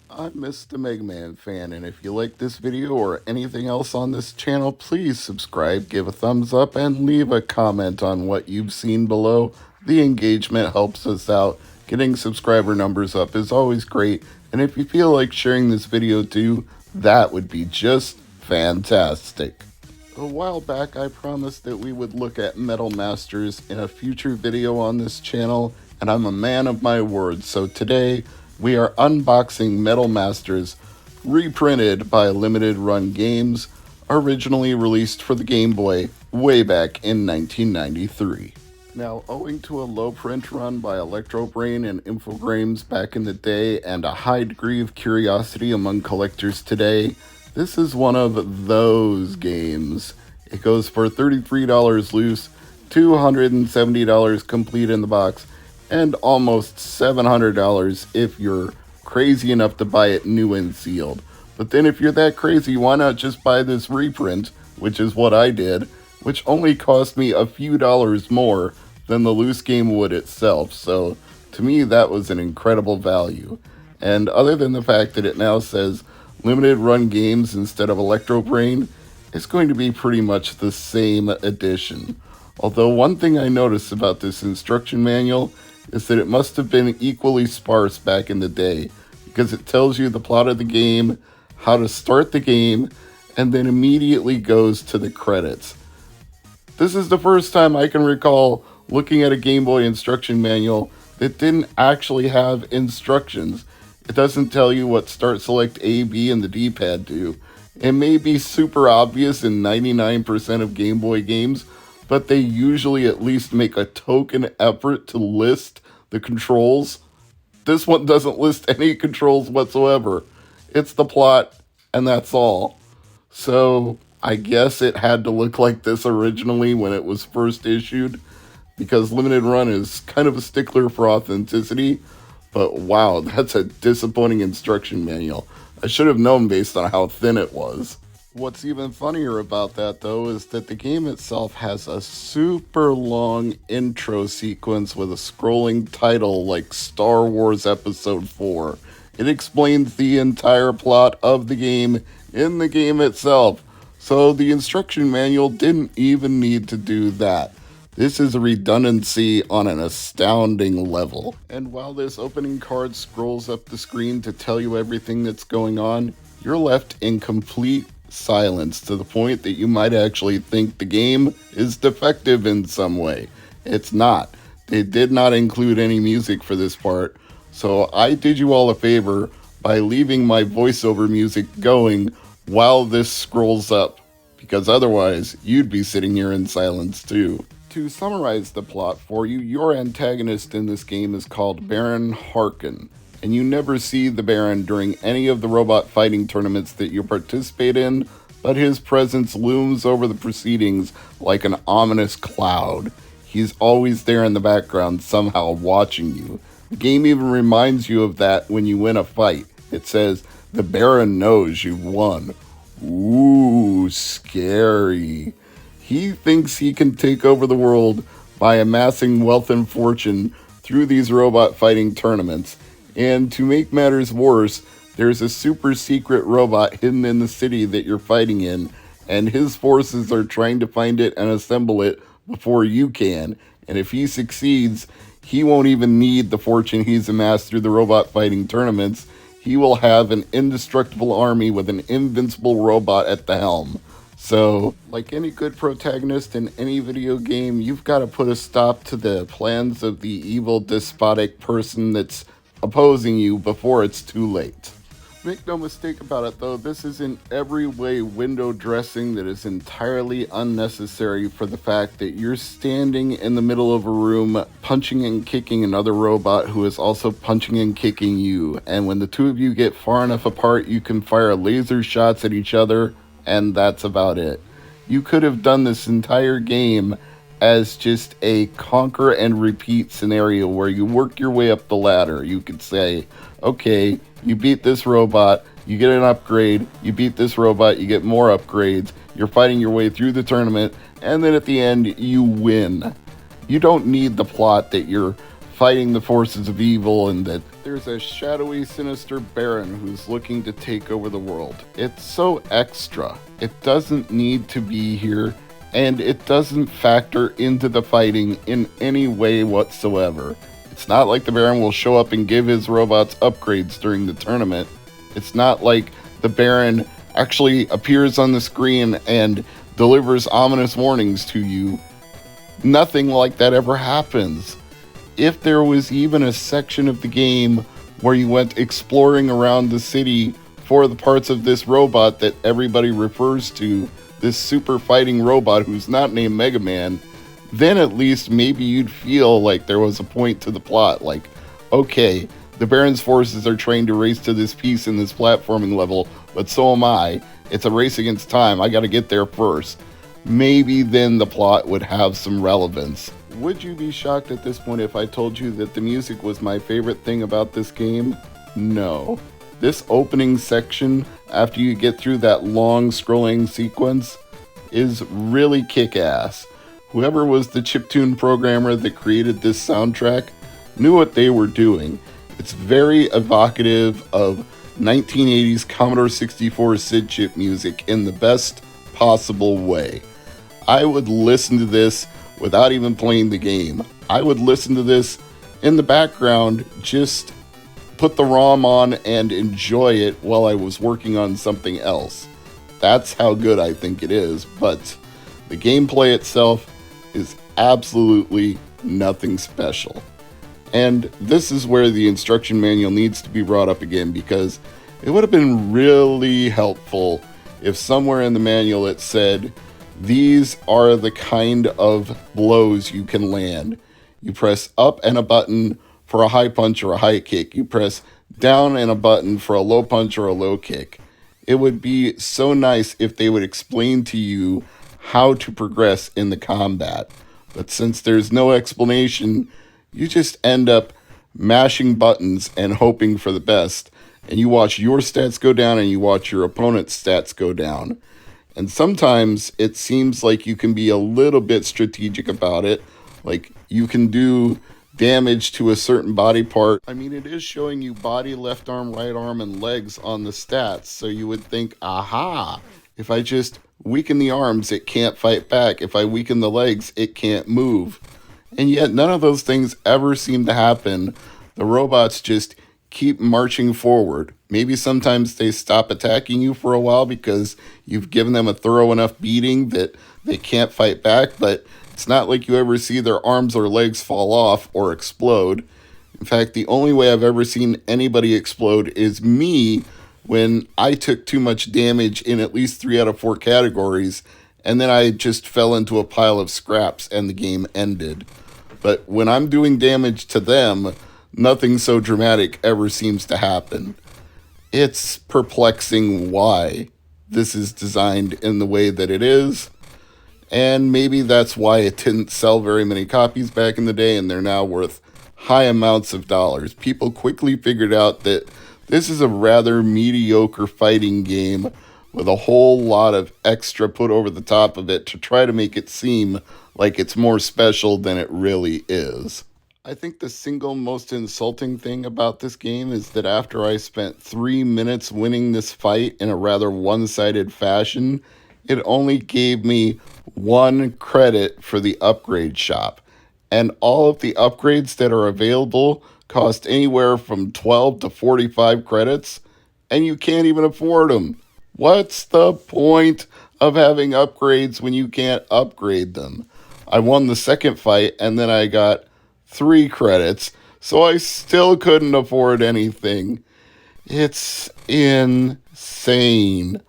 I'm Mr. MegaManFan, and if you like this video or anything else on this channel, please subscribe, give a thumbs up, and leave a comment on what you've seen below. The engagement helps us out. Getting subscriber numbers up is always great, and if you feel like sharing this video too, that would be just fantastic. A while back, I promised that we would look at Metal Masters in a future video on this channel, and I'm a man of my word, so today we are unboxing Metal Masters, reprinted by Limited Run Games, originally released for the Game Boy way back in 1993. Now, owing to a low print run by Electrobrain and Infogrames back in the day and a high degree of curiosity among collectors today, this is one of those games. It goes for $33 loose, $270 complete in the box, and almost $700 if you're crazy enough to buy it new and sealed. But then if you're that crazy, why not just buy this reprint, which is what I did, which only cost me a few dollars more than the loose game would itself. So to me, that was an incredible value. And other than the fact that it now says Limited Run Games instead of Electrobrain, it's going to be pretty much the same edition. Although one thing I noticed about this instruction manual is that it must have been equally sparse back in the day, because it tells you the plot of the game, how to start the game, and then immediately goes to the credits. This is the first time I can recall looking at a Game Boy instruction manual that didn't actually have instructions. It doesn't tell you what start, select, A, B, and the D-pad do. It may be super obvious in 99% of Game Boy games, but they usually at least make a token effort to list the controls. This one doesn't list any controls whatsoever. It's the plot, and that's all. So I guess it had to look like this originally when it was first issued, because Limited Run is kind of a stickler for authenticity. But wow, that's a disappointing instruction manual. I should have known based on how thin it was. What's even funnier about that, though, is that the game itself has a super long intro sequence with a scrolling title like Star Wars Episode 4. It explains the entire plot of the game in the game itself, so the instruction manual didn't even need to do that. This is a redundancy on an astounding level. And while this opening card scrolls up the screen to tell you everything that's going on, you're left in complete silence to the point that you might actually think the game is defective in some way. It's not. They did not include any music for this part, so I did you all a favor by leaving my voiceover music going while this scrolls up, because otherwise you'd be sitting here in silence too. To summarize the plot for you, your antagonist in this game is called Baron Harkin, and you never see the Baron during any of the robot fighting tournaments that you participate in, but his presence looms over the proceedings like an ominous cloud. He's always there in the background, somehow watching you. The game even reminds you of that when you win a fight. It says, "The Baron knows you've won." Ooh, scary. He thinks he can take over the world by amassing wealth and fortune through these robot fighting tournaments. And to make matters worse, there's a super secret robot hidden in the city that you're fighting in, and his forces are trying to find it and assemble it before you can. And if he succeeds, he won't even need the fortune he's amassed through the robot fighting tournaments. He will have an indestructible army with an invincible robot at the helm. So, like any good protagonist in any video game, you've got to put a stop to the plans of the evil, despotic person that's opposing you before it's too late. Make no mistake about it, though, this is in every way window dressing that is entirely unnecessary for the fact that you're standing in the middle of a room punching and kicking another robot who is also punching and kicking you. And when the two of you get far enough apart, you can fire laser shots at each other, and that's about it. You could have done this entire game as just a conquer and repeat scenario where you work your way up the ladder. You could say, okay, you beat this robot, you get an upgrade, you beat this robot, you get more upgrades, you're fighting your way through the tournament, and then at the end, you win. You don't need the plot that you're fighting the forces of evil and that there's a shadowy, sinister baron who's looking to take over the world. It's so extra. It doesn't need to be here, and it doesn't factor into the fighting in any way whatsoever. It's not like the Baron will show up and give his robots upgrades during the tournament. It's not like the Baron actually appears on the screen and delivers ominous warnings to you. Nothing like that ever happens. If there was even a section of the game where you went exploring around the city for the parts of this robot that everybody refers to, this super fighting robot who's not named Mega Man, then at least maybe you'd feel like there was a point to the plot. Like, okay, the Baron's forces are trained to race to this piece in this platforming level, but so am I. It's a race against time. I gotta get there first. Maybe then the plot would have some relevance. Would you be shocked at this point if I told you that the music was my favorite thing about this game? No. This opening section, after you get through that long scrolling sequence, is really kick-ass. Whoever was the chiptune programmer that created this soundtrack knew what they were doing. It's very evocative of 1980s Commodore 64 SID chip music in the best possible way. I would listen to this without even playing the game. I would listen to this in the background, just put the ROM on and enjoy it while I was working on something else. That's how good I think it is, but the gameplay itself is absolutely nothing special. And this is where the instruction manual needs to be brought up again, because it would have been really helpful if somewhere in the manual it said, these are the kind of blows you can land. You press up and a button for a high punch or a high kick. You press down and a button for a low punch or a low kick. It would be so nice if they would explain to you how to progress in the combat. But since there's no explanation, you just end up mashing buttons and hoping for the best. And you watch your stats go down and you watch your opponent's stats go down. And sometimes it seems like you can be a little bit strategic about it. Like you can do damage to a certain body part. I mean, it is showing you body, left arm, right arm, and legs on the stats. So you would think, aha, if I just weaken the arms, it can't fight back. If I weaken the legs, it can't move. And yet none of those things ever seem to happen. The robots just keep marching forward. Maybe sometimes they stop attacking you for a while because you've given them a thorough enough beating that they can't fight back, but it's not like you ever see their arms or legs fall off or explode. In fact, the only way I've ever seen anybody explode is me when I took too much damage in at least 3 out of 4 categories, and then I just fell into a pile of scraps and the game ended. But when I'm doing damage to them, nothing so dramatic ever seems to happen. It's perplexing why this is designed in the way that it is, and maybe that's why it didn't sell very many copies back in the day and they're now worth high amounts of dollars. People quickly figured out that this is a rather mediocre fighting game with a whole lot of extra put over the top of it to try to make it seem like it's more special than it really is. I think the single most insulting thing about this game is that after I spent 3 minutes winning this fight in a rather one-sided fashion, it only gave me 1 credit for the upgrade shop. And all of the upgrades that are available cost anywhere from 12 to 45 credits, and you can't even afford them. What's the point of having upgrades when you can't upgrade them? I won the second fight, and then I got 3 credits, so I still couldn't afford anything. It's insane.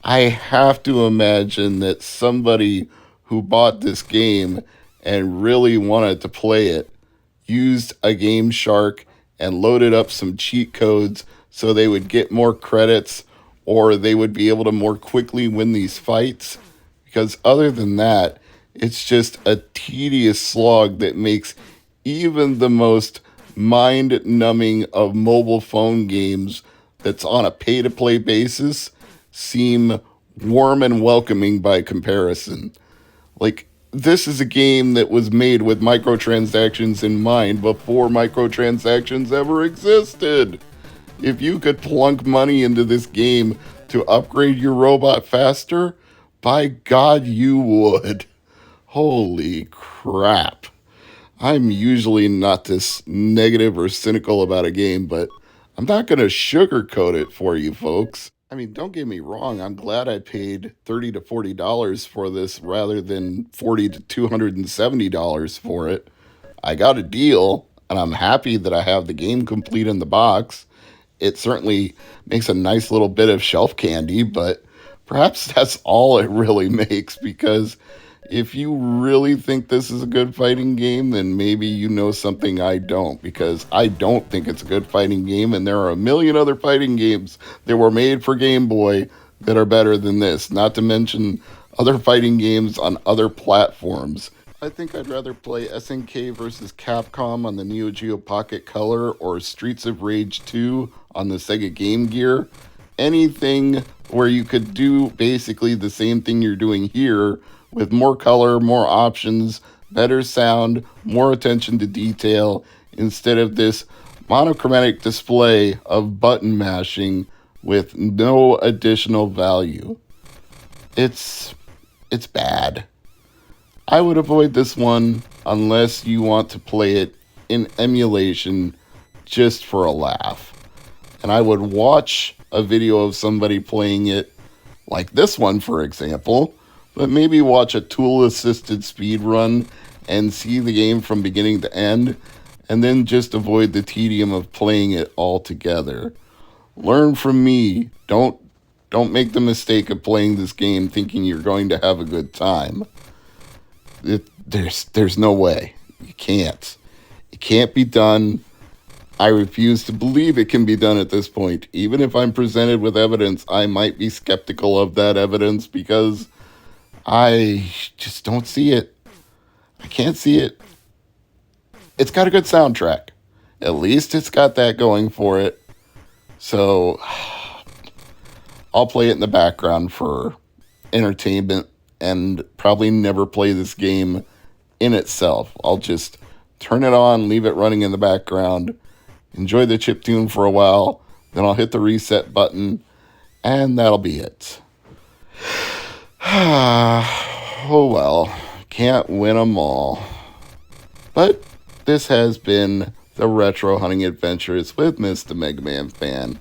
I have to imagine that somebody who bought this game and really wanted to play it used a Game Shark and loaded up some cheat codes so they would get more credits or they would be able to more quickly win these fights. Because other than that, it's just a tedious slog that makes even the most mind-numbing of mobile phone games that's on a pay-to-play basis seem warm and welcoming by comparison. Like, this is a game that was made with microtransactions in mind before microtransactions ever existed. If you could plunk money into this game to upgrade your robot faster, by God, you would. Holy crap. I'm usually not this negative or cynical about a game, but I'm not going to sugarcoat it for you folks. I mean, don't get me wrong, I'm glad I paid $30 to $40 for this rather than $40 to $270 for it. I got a deal, and I'm happy that I have the game complete in the box. It certainly makes a nice little bit of shelf candy, but perhaps that's all it really makes, because if you really think this is a good fighting game, then maybe you know something I don't, because I don't think it's a good fighting game, and there are a million other fighting games that were made for Game Boy that are better than this, not to mention other fighting games on other platforms. I think I'd rather play SNK vs. Capcom on the Neo Geo Pocket Color or Streets of Rage 2 on the Sega Game Gear. Anything where you could do basically the same thing you're doing here with more color, more options, better sound, more attention to detail, instead of this monochromatic display of button mashing with no additional value. It's bad. I would avoid this one unless you want to play it in emulation just for a laugh. And I would watch a video of somebody playing it, like this one for example, but maybe watch a tool-assisted speed run and see the game from beginning to end, and then just avoid the tedium of playing it all together. Learn from me. Don't make the mistake of playing this game thinking you're going to have a good time. There's no way. You can't. It can't be done. I refuse to believe it can be done at this point. Even if I'm presented with evidence, I might be skeptical of that evidence because I just don't see it. I can't see it. It's got a good soundtrack. At least it's got that going for it. So I'll play it in the background for entertainment and probably never play this game in itself. I'll just turn it on, leave it running in the background, enjoy the chiptune for a while, then I'll hit the reset button, and that'll be it. Oh well, can't win them all. But this has been the Retro Hunting Adventures with Mr. MegaManFan.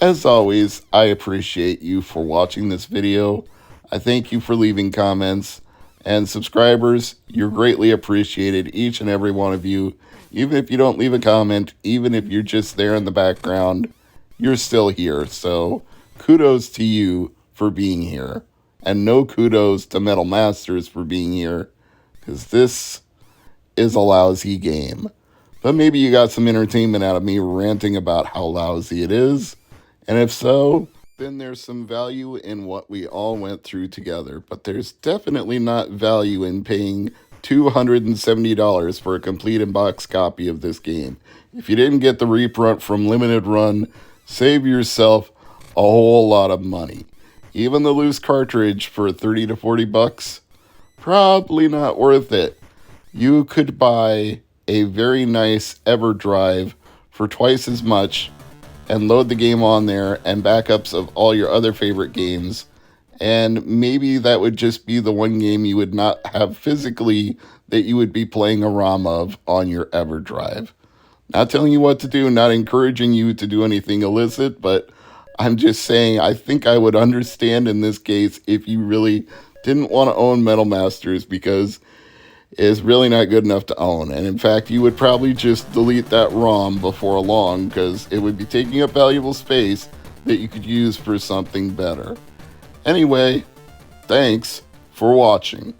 As always, I appreciate you for watching this video. I thank you for leaving comments. And subscribers, you're greatly appreciated, each and every one of you. Even if you don't leave a comment, even if you're just there in the background, you're still here. So kudos to you for being here. And no kudos to Metal Masters for being here, because this is a lousy game. But maybe you got some entertainment out of me ranting about how lousy it is. And if so, then there's some value in what we all went through together. But there's definitely not value in paying $270 for a complete in-box copy of this game. If you didn't get the reprint from Limited Run, save yourself a whole lot of money. Even the loose cartridge for 30 to 40 bucks, probably not worth it. You could buy a very nice EverDrive for twice as much and load the game on there and backups of all your other favorite games, and maybe that would just be the one game you would not have physically that you would be playing a ROM of on your EverDrive. Not telling you what to do, not encouraging you to do anything illicit, but I'm just saying I think I would understand in this case if you really didn't want to own Metal Masters, because it's really not good enough to own. And in fact, you would probably just delete that ROM before long, because it would be taking up valuable space that you could use for something better. Anyway, thanks for watching.